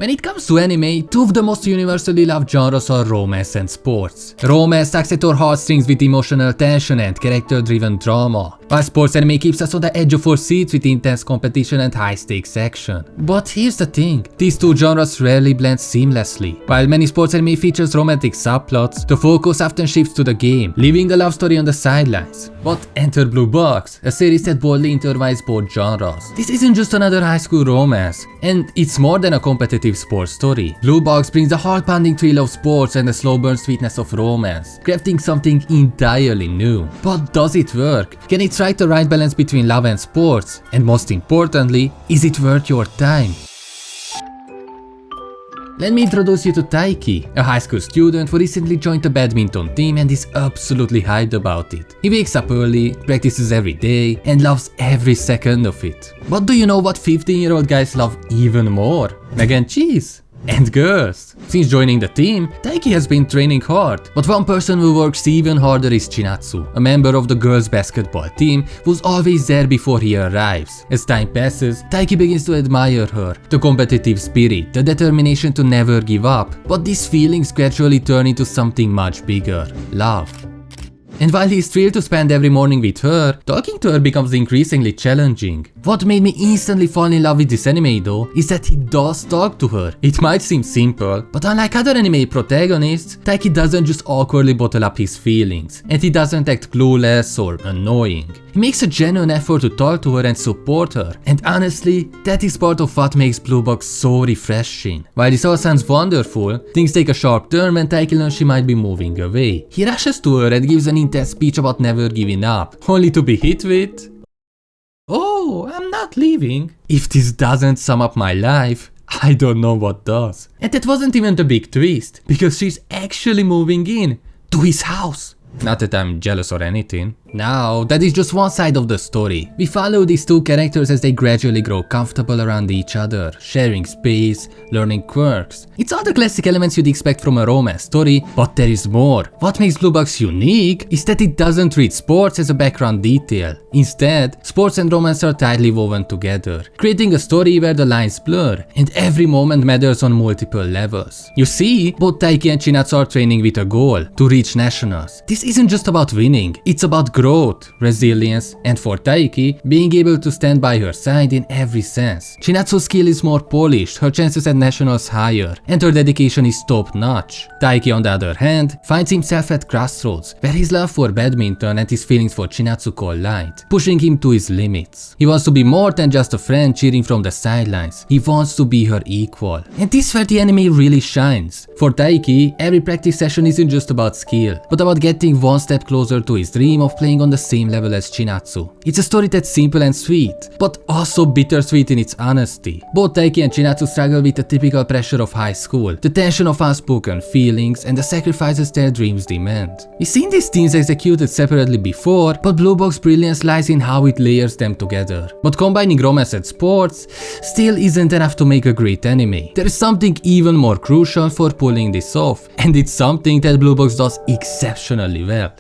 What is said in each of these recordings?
When it comes to anime, two of the most universally loved genres are romance and sports. Romance tugs at our heartstrings with emotional tension and character-driven drama, while sports anime keeps us on the edge of our seats with intense competition and high-stakes action. But here's the thing, these two genres rarely blend seamlessly. While many sports anime features romantic subplots, the focus often shifts to the game, leaving the love story on the sidelines. But enter Blue Box, a series that boldly intertwines both genres. This isn't just another high school romance, and it's more than a competitive sports story. Blue Box brings the heart-pounding thrill of sports and the slow burn sweetness of romance, crafting something entirely new. But does it work? Can it strike the right balance between love and sports? And most importantly, is it worth your time? Let me introduce you to Taiki, a high school student who recently joined the badminton team and is absolutely hyped about it. He wakes up early, practices every day, and loves every second of it. But do you know what 15-year-old guys love even more? Mac and cheese! And girls. Since joining the team, Taiki has been training hard, but one person who works even harder is Chinatsu, a member of the girls basketball team who's always there before he arrives. As time passes, Taiki begins to admire her, the competitive spirit, the determination to never give up, but these feelings gradually turn into something much bigger: love. And while he's thrilled to spend every morning with her, talking to her becomes increasingly challenging. What made me instantly fall in love with this anime though, is that he does talk to her. It might seem simple, but unlike other anime protagonists, Taiki doesn't just awkwardly bottle up his feelings, and he doesn't act clueless or annoying. He makes a genuine effort to talk to her and support her, and honestly, that is part of what makes Blue Box so refreshing. While this all sounds wonderful, things take a sharp turn when Taiki learns she might be moving away. He rushes to her and gives an intense speech about never giving up, only to be hit with, "Oh, I'm not leaving." If this doesn't sum up my life, I don't know what does. And that wasn't even the big twist, because she's actually moving in to his house. Not that I'm jealous or anything. Now, that is just one side of the story. We follow these two characters as they gradually grow comfortable around each other, sharing space, learning quirks. It's all the classic elements you'd expect from a romance story, but there is more. What makes Blue Box unique is that it doesn't treat sports as a background detail. Instead, sports and romance are tightly woven together, creating a story where the lines blur, and every moment matters on multiple levels. You see, both Taiki and Chinatsu are training with a goal: to reach nationals. This isn't just about winning, it's about growth, resilience, and for Taiki, being able to stand by her side in every sense. Chinatsu's skill is more polished, her chances at nationals higher, and her dedication is top-notch. Taiki, on the other hand, finds himself at crossroads, where his love for badminton and his feelings for Chinatsu collide, pushing him to his limits. He wants to be more than just a friend cheering from the sidelines, he wants to be her equal. And this is where the anime really shines. For Taiki, every practice session isn't just about skill, but about getting one step closer to his dream of playing on the same level as Chinatsu. It's a story that's simple and sweet, but also bittersweet in its honesty. Both Taiki and Chinatsu struggle with the typical pressure of high school, the tension of unspoken feelings, and the sacrifices their dreams demand. We've seen these themes executed separately before, but Blue Box's brilliance lies in how it layers them together. But combining romance and sports still isn't enough to make a great anime. There is something even more crucial for pulling this off, and it's something that Blue Box does exceptionally well.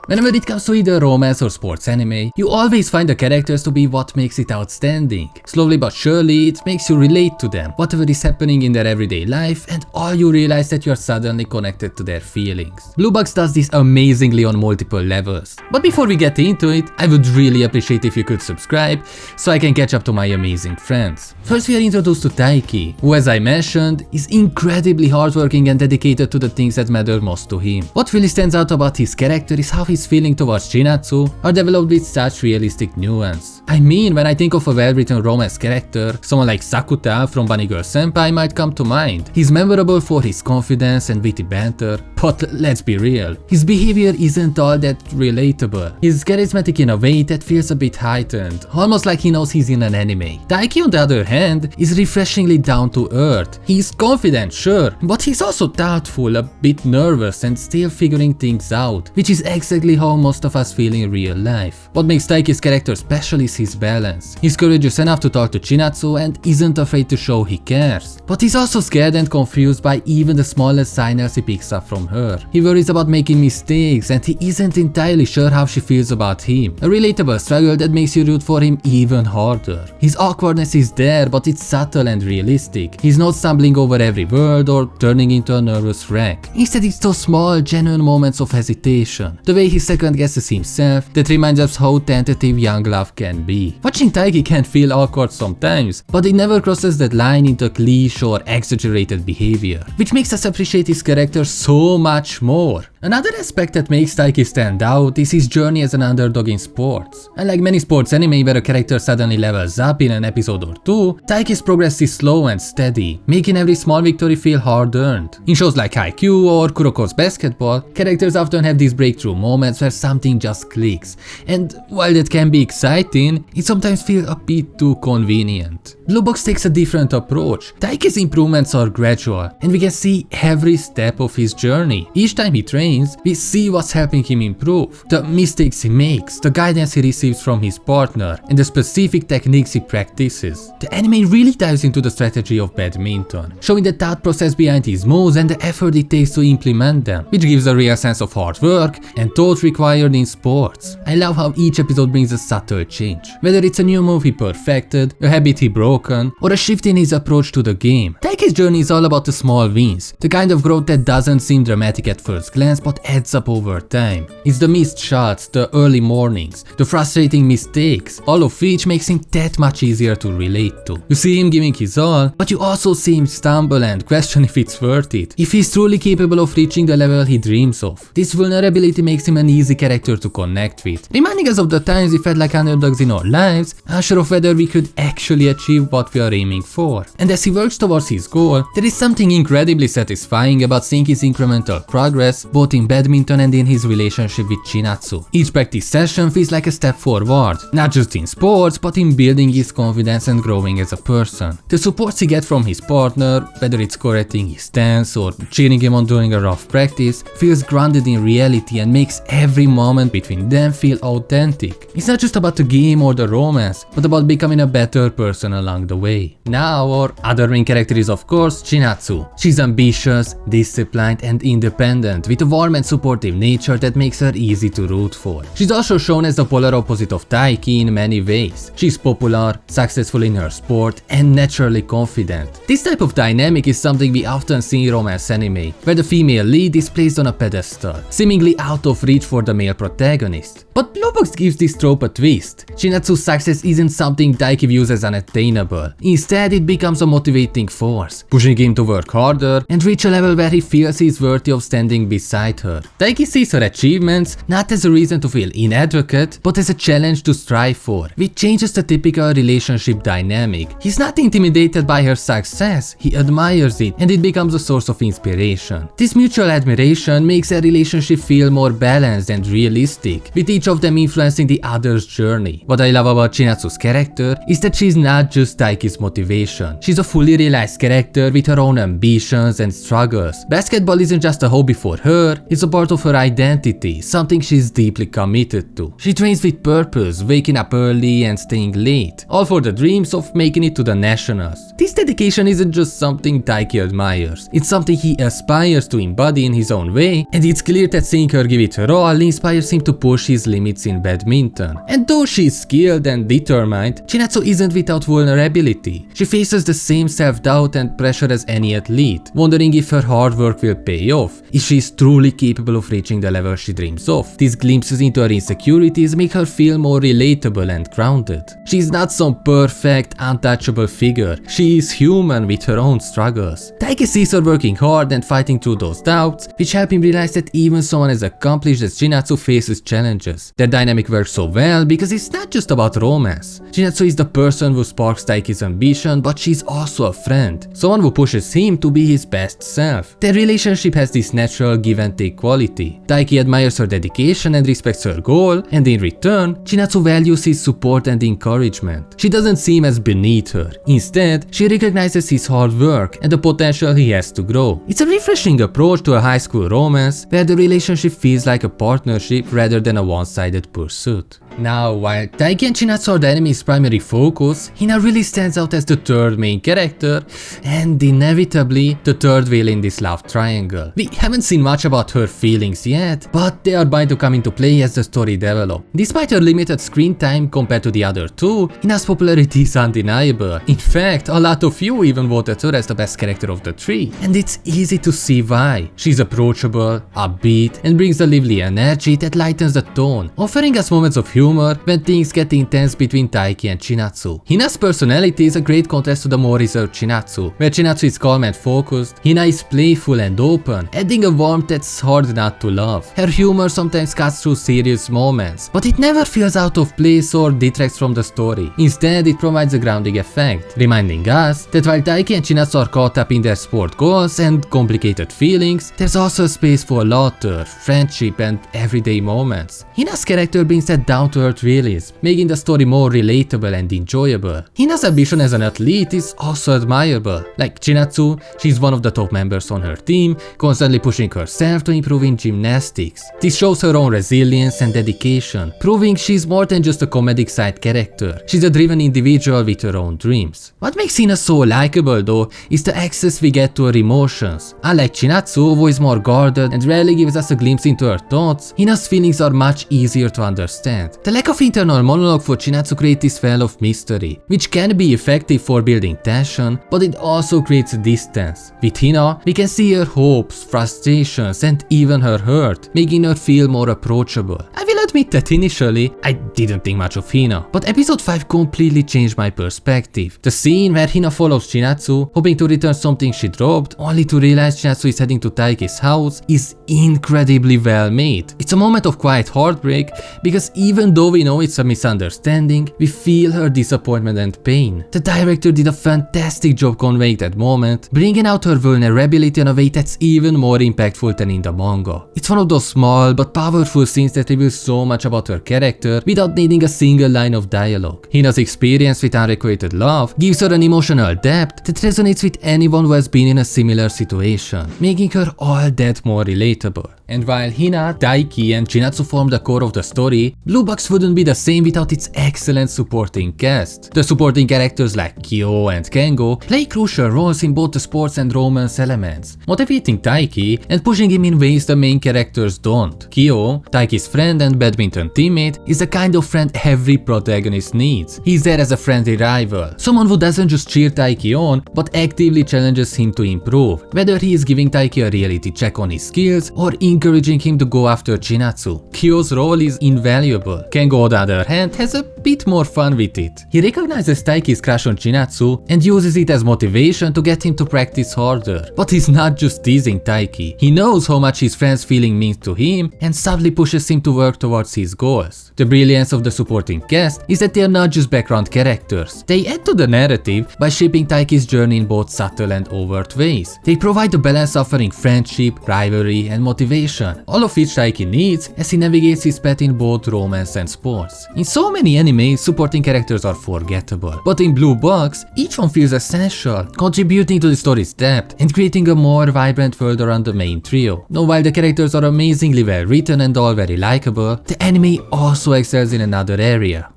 Whenever it comes to either romance or sports anime, you always find the characters to be what makes it outstanding. Slowly but surely, it makes you relate to them, whatever is happening in their everyday life, and all you realize that you're suddenly connected to their feelings. Blue Box does this amazingly on multiple levels. But before we get into it, I would really appreciate if you could subscribe, so I can catch up to my amazing friends. First, we are introduced to Taiki, who, as I mentioned, is incredibly hardworking and dedicated to the things that matter most to him. What really stands out about his character is how his feelings towards Chinatsu are developed with such realistic nuance. I mean, when I think of a well-written romance character, someone like Sakuta from Bunny Girl Senpai might come to mind. He's memorable for his confidence and witty banter, but let's be real, his behavior isn't all that relatable. He's charismatic in a way that feels a bit heightened, almost like he knows he's in an anime. Taiki, on the other hand, is refreshingly down to earth. He's confident, sure, but he's also thoughtful, a bit nervous, and still figuring things out, which is exactly exactly how most of us feel in real life. What makes Taiki's character special is his balance. He's courageous enough to talk to Chinatsu and isn't afraid to show he cares. But he's also scared and confused by even the smallest signals he picks up from her. He worries about making mistakes and he isn't entirely sure how she feels about him. A relatable struggle that makes you root for him even harder. His awkwardness is there, but it's subtle and realistic. He's not stumbling over every word or turning into a nervous wreck. Instead, it's those small, genuine moments of hesitation. The way he second guesses himself that reminds us how tentative young love can be. Watching Taiki can feel awkward sometimes, but it never crosses that line into cliché or exaggerated behavior, which makes us appreciate his character so much more. Another aspect that makes Taiki stand out is his journey as an underdog in sports. Unlike many sports anime where a character suddenly levels up in an episode or two, Taiki's progress is slow and steady, making every small victory feel hard-earned. In shows like Haikyuu or Kuroko's Basketball, characters often have these breakthrough moments where something just clicks, and while that can be exciting, it sometimes feels a bit too convenient. Blue Box takes a different approach. Taiki's improvements are gradual, and we can see every step of his journey. Each time he trains, we see what's helping him improve, the mistakes he makes, the guidance he receives from his partner, and the specific techniques he practices. The anime really dives into the strategy of badminton, showing the thought process behind his moves and the effort it takes to implement them, which gives a real sense of hard work and thought required in sports. I love how each episode brings a subtle change, whether it's a new move he perfected, a habit he broke, or a shift in his approach to the game. Taiki's journey is all about the small wins, the kind of growth that doesn't seem dramatic at first glance but adds up over time. It's the missed shots, the early mornings, the frustrating mistakes, all of which makes him that much easier to relate to. You see him giving his all, but you also see him stumble and question if it's worth it, if he's truly capable of reaching the level he dreams of. This vulnerability makes him an easy character to connect with, reminding us of the times we felt like underdogs in our lives, unsure of whether we could actually achieve what we are aiming for. And as he works towards his goal, there is something incredibly satisfying about seeing his incremental progress, both in badminton and in his relationship with Chinatsu. Each practice session feels like a step forward, not just in sports, but in building his confidence and growing as a person. The supports he gets from his partner, whether it's correcting his stance or cheering him on during a rough practice, feels grounded in reality and makes every moment between them feel authentic. It's not just about the game or the romance, but about becoming a better person along the way. Now, our other main character is of course Chinatsu. She's ambitious, disciplined and independent, with a warm and supportive nature that makes her easy to root for. She's also shown as the polar opposite of Taiki in many ways. She's popular, successful in her sport and naturally confident. This type of dynamic is something we often see in romance anime, where the female lead is placed on a pedestal, seemingly out of reach for the male protagonist. But Blue Box gives this trope a twist. Chinatsu's success isn't something Taiki views as unattainable. Instead, it becomes a motivating force, pushing him to work harder and reach a level where he feels he's worthy of standing beside her. Taiki sees her achievements not as a reason to feel inadequate, but as a challenge to strive for, which changes the typical relationship dynamic. He's not intimidated by her success, he admires it, and it becomes a source of inspiration. This mutual admiration makes a relationship feel more balanced and realistic, with each of them influencing the other's journey. What I love about Chinatsu's character is that she's not just Taiki's motivation. She's a fully realized character with her own ambitions and struggles. Basketball isn't just a hobby for her, it's a part of her identity, something she's deeply committed to. She trains with purpose, waking up early and staying late, all for the dreams of making it to the nationals. This dedication isn't just something Taiki admires, it's something he aspires to embody in his own way, and it's clear that seeing her give it her all inspires him to push his limits in badminton. And though she's skilled and determined, Chinatsu isn't without vulnerability. She faces the same self-doubt and pressure as any athlete, wondering if her hard work will pay off, if she's truly capable of reaching the level she dreams of. These glimpses into her insecurities make her feel more relatable and grounded. She's not some perfect, untouchable figure, she is human with her own struggles. Taiki sees her working hard and fighting through those doubts, which help him realize that even someone as accomplished as Chinatsu faces challenges. romance. Their dynamic works so well because it's not just about romance. Chinatsu is the person who sparks Taiki's ambition, but she's also a friend, someone who pushes him to be his best self. Their relationship has this natural give and take quality. Taiki admires her dedication and respects her goal, and in return, Chinatsu values his support and encouragement. She doesn't see him as beneath her. Instead, she recognizes his hard work and the potential he has to grow. It's a refreshing approach to a high school romance where the relationship feels like a partnership rather than a one-sided pursuit. Now, while Taiki and Chinatsu are the anime's primary focus, Hina really stands out as the third main character and inevitably the third wheel in this love triangle. We haven't seen much about her feelings yet, but they are bound to come into play as the story develops. Despite her limited screen time compared to the other two, Hina's popularity is undeniable. In fact, a lot of you even voted her as the best character of the three, and it's easy to see why. She's approachable, upbeat, and brings a lively energy that lightens the tone, offering us moments of humor when things get intense between Taiki and Chinatsu. Hina's personality is a great contrast to the more reserved Chinatsu. Where Chinatsu is calm and focused, Hina is playful and open, adding a warmth that's hard not to love. Her humor sometimes cuts through serious moments, but it never feels out of place or detracts from the story. Instead, it provides a grounding effect, reminding us that while Taiki and Chinatsu are caught up in their sport goals and complicated feelings, there's also a space for laughter, friendship, and everyday moments. Hina's character brings that down-to-earth realism, making the story more relatable and enjoyable. Hina's ambition as an athlete is also admirable. Like Chinatsu, she's one of the top members on her team, constantly pushing herself to improve in gymnastics. This shows her own resilience and dedication, proving she's more than just a comedic side character. She's a driven individual with her own dreams. What makes Hina so likable though is the access we get to her emotions. Unlike Chinatsu, who is more guarded and rarely gives us a glimpse into her thoughts, Hina's feelings are much easier to understand. The lack of internal monologue for Chinatsu creates this veil of mystery, which can be effective for building tension, but it also creates distance. With Hina, we can see her hopes, frustrations, and even her hurt, making her feel more approachable. I will admit that initially, I didn't think much of Hina, but episode 5 completely changed my perspective. The scene where Hina follows Chinatsu, hoping to return something she dropped, only to realize Chinatsu is heading to Taiki's house, is incredibly well made. It's a moment of quiet heartbreak, because even though we know it's a misunderstanding, we feel her disappointment and pain. The director did a fantastic job conveying that moment, bringing out her vulnerability in a way that's even more impactful than in the manga. It's one of those small but powerful scenes that reveals so much about her character without needing a single line of dialogue. Hina's experience with unrequited love gives her an emotional depth that resonates with anyone who has been in a similar situation, making her all that more relatable. And while Hina, Taiki, and Chinatsu form the core of the story, Blue Box wouldn't be the same without its excellent supporting cast. The supporting characters like Kyo and Kengo play crucial roles in both the sports and romance elements, motivating Taiki and pushing him in ways the main characters don't. Kyo, Taiki's friend and badminton teammate, is the kind of friend every protagonist needs. He's there as a friendly rival, someone who doesn't just cheer Taiki on, but actively challenges him to improve, whether he is giving Taiki a reality check on his skills or encouraging him to go after Chinatsu. Kyo's role is invaluable. Kengo, on the other hand, has a bit more fun with it. He recognizes Taiki's crush on Chinatsu and uses it as motivation to get him to practice harder. But he's not just teasing Taiki. He knows how much his friend's feeling means to him and subtly pushes him to work towards his goals. The brilliance of the supporting cast is that they are not just background characters. They add to the narrative by shaping Taiki's journey in both subtle and overt ways. They provide a balance offering friendship, rivalry, and motivation, all of which Taiki needs as he navigates his path in both romance and sports. In so many animes, supporting characters are forgettable, but in Blue Box, each one feels essential, contributing to the story's depth and creating a more vibrant world around the main trio. Now, while the characters are amazingly well written and all very likable, the anime also excels in another area.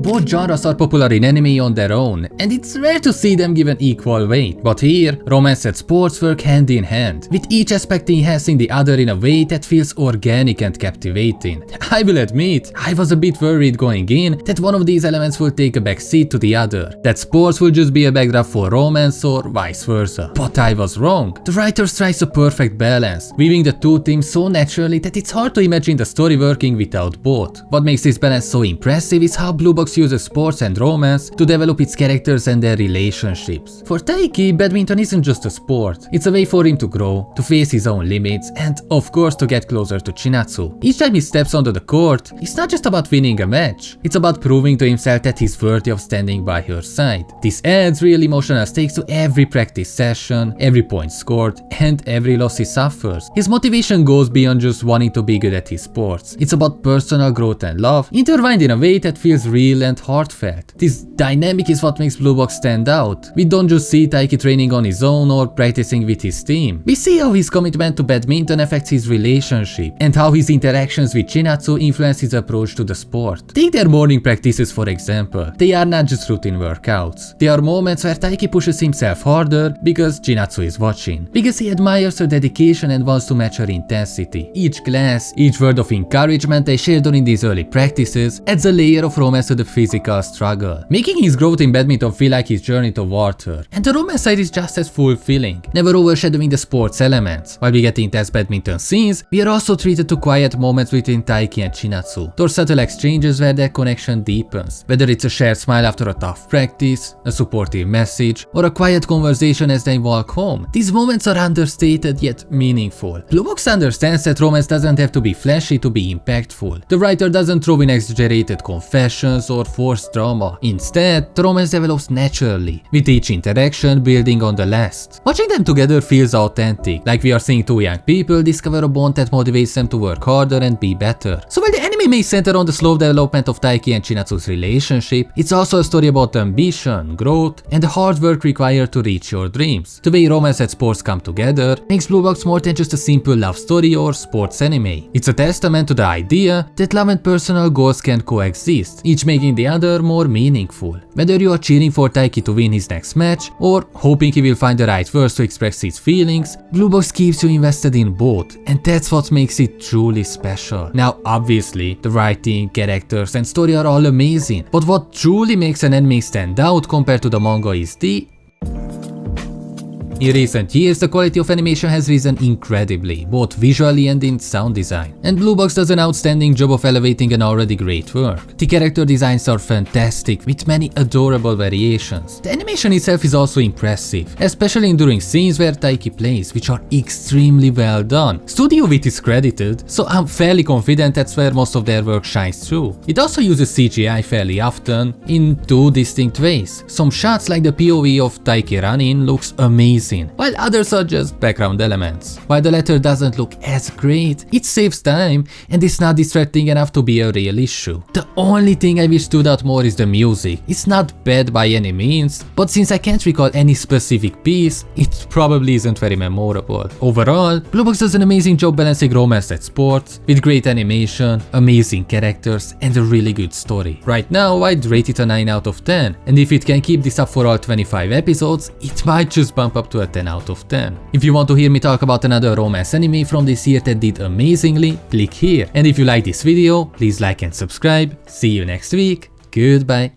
Both genres are popular in anime on their own, and it's rare to see them given equal weight. But here, romance and sports work hand in hand, with each aspect enhancing the other in a way that feels organic and captivating. I will admit, I was a bit worried going in that one of these elements will take a backseat to the other, that sports will just be a backdrop for romance or vice versa. But I was wrong. The writer strikes a perfect balance, weaving the two themes so naturally that it's hard to imagine the story working without both. What makes this balance so impressive is how Blue Box Box uses sports and romance to develop its characters and their relationships. For Taiki, badminton isn't just a sport, it's a way for him to grow, to face his own limits, and of course to get closer to Chinatsu. Each time he steps onto the court, it's not just about winning a match, it's about proving to himself that he's worthy of standing by her side. This adds real emotional stakes to every practice session, every point scored, and every loss he suffers. His motivation goes beyond just wanting to be good at his sports. It's about personal growth and love, intertwined in a way that feels real and heartfelt. This dynamic is what makes Blue Box stand out. We don't just see Taiki training on his own or practicing with his team. We see how his commitment to badminton affects his relationship, and how his interactions with Chinatsu influence his approach to the sport. Take their morning practices for example. They are not just routine workouts. They are moments where Taiki pushes himself harder because Chinatsu is watching, because he admires her dedication and wants to match her intensity. Each glance, each word of encouragement they share during these early practices adds a layer of romance to the physical struggle, making his growth in badminton feel like his journey toward her. And the romance side is just as fulfilling, never overshadowing the sports elements. While we get intense badminton scenes, we are also treated to quiet moments between Taiki and Chinatsu. Those subtle exchanges where their connection deepens, whether it's a shared smile after a tough practice, a supportive message, or a quiet conversation as they walk home. These moments are understated yet meaningful. Blue Box understands that romance doesn't have to be flashy to be impactful. The writer doesn't throw in exaggerated confessions or forced drama. Instead, the romance develops naturally, with each interaction building on the last. Watching them together feels authentic, like we are seeing two young people discover a bond that motivates them to work harder and be better. So while the anime may center on the slow development of Taiki and Chinatsu's relationship, it's also a story about ambition, growth, and the hard work required to reach your dreams. The way romance and sports come together makes Blue Box more than just a simple love story or sports anime. It's a testament to the idea that love and personal goals can coexist, each making the other more meaningful. Whether you are cheering for Taiki to win his next match, or hoping he will find the right words to express his feelings, Blue Box keeps you invested in both, and that's what makes it truly special. Now obviously, the writing, characters, and story are all amazing, but what truly makes an anime stand out compared to the manga is in recent years, the quality of animation has risen incredibly, both visually and in sound design, and Blue Box does an outstanding job of elevating an already great work. The character designs are fantastic, with many adorable variations. The animation itself is also impressive, especially during scenes where Taiki plays, which are extremely well done. Studio Wit is credited, so I'm fairly confident that's where most of their work shines through. It also uses CGI fairly often, in two distinct ways. Some shots like the POV of Taiki running looks amazing, while others are just background elements. While the latter doesn't look as great, it saves time and is not distracting enough to be a real issue. The only thing I wish stood out more is the music. It's not bad by any means, but since I can't recall any specific piece, it probably isn't very memorable. Overall, Blue Box does an amazing job balancing romance and sports, with great animation, amazing characters, and a really good story. Right now, I'd rate it a 9 out of 10, and if it can keep this up for all 25 episodes, it might just bump up to a 10 out of 10. If you want to hear me talk about another romance anime from this year that did amazingly, click here. And if you like this video, please like and subscribe. See you next week. Goodbye.